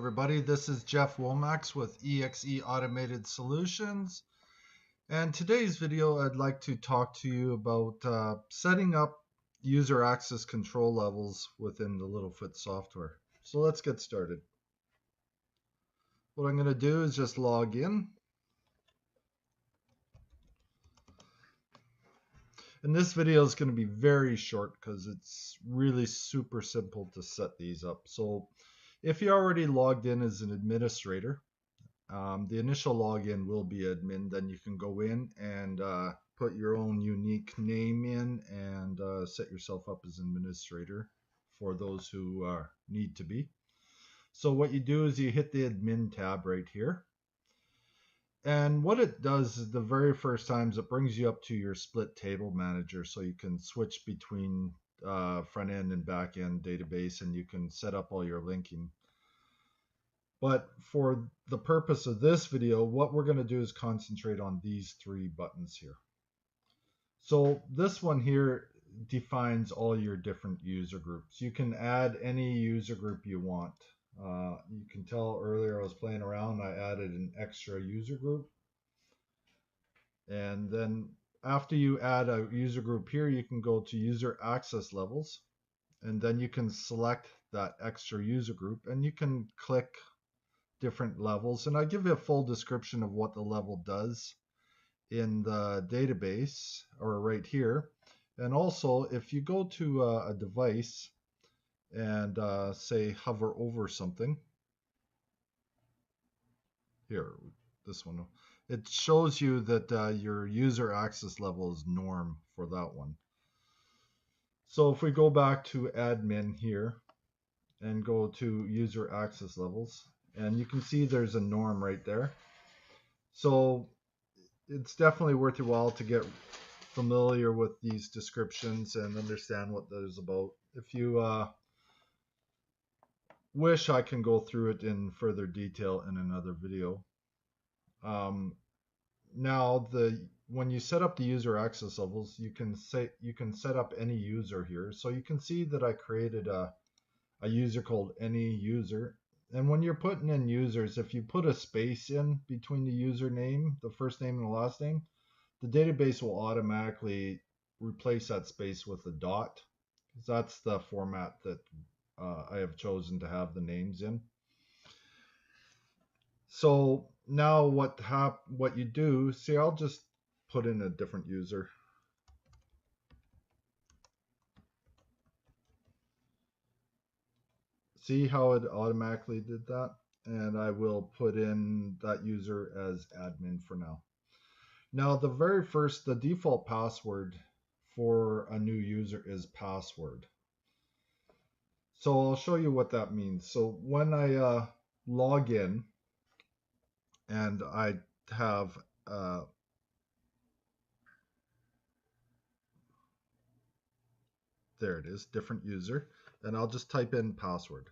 everybody, this is Jeff Womack with EXE Automated Solutions, and today's video I'd like to talk to you about setting up user access control levels within the LittleFoot software. So let's get started. What I'm going to do is just log in. And this video is going to be very short because it's really super simple to set these up. So if you already logged in as an administrator, the initial login will be admin. Then you can go in and put your own unique name in and set yourself up as an administrator for those who need to be. So what you do is you hit the admin tab right here. And what it does is the very first times it brings you up to your split table manager, so you can switch between front end and back end database, and you can set up all your linking. But for the purpose of this video, what we're going to do is concentrate on these three buttons here. So this one here defines all your different user groups. You can add any user group you want. You can tell earlier I was playing around, I added an extra user group. And then after you add a user group here, you can go to user access levels, and then you can select that extra user group and you can click different levels. And I give you a full description of what the level does in the database or right here. And also if you go to a device and say hover over something here, this one, it shows you that your user access level is norm for that one. So if we go back to admin here and go to user access levels, and you can see there's a norm right there. So it's definitely worth your while to get familiar with these descriptions and understand what that is about. If you wish, I can go through it in further detail in another video. Now when you set up the user access levels, you can set up any user here. So you can see that I created a user called any user. And when you're putting in users, if you put a space in between the username, the first name and the last name, the database will automatically replace that space with a dot. That's the format that I have chosen to have the names in. So now what you do, see, I'll just put in a different user. See how it automatically did that? And I will put in that user as admin for now. Now the default password for a new user is password. So I'll show you what that means. So when I log in and I have there it is, different user, and I'll just type in password.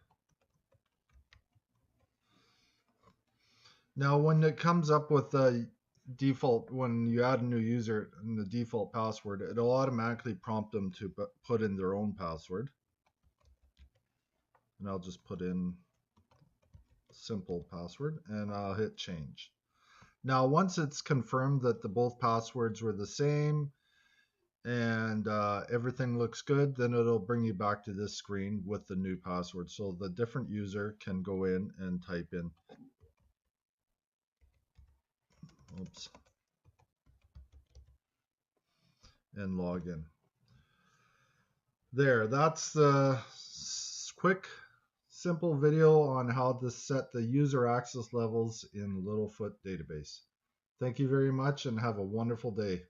Now when it comes up with the default, when you add a new user and the default password, it'll automatically prompt them to put in their own password. And I'll just put in simple password and I'll hit change. Now once it's confirmed that both passwords were the same and everything looks good, then it'll bring you back to this screen with the new password. So the different user can go in and type in, oops, and log in. There, that's the quick, simple video on how to set the user access levels in LittleFoot database. Thank you very much and have a wonderful day.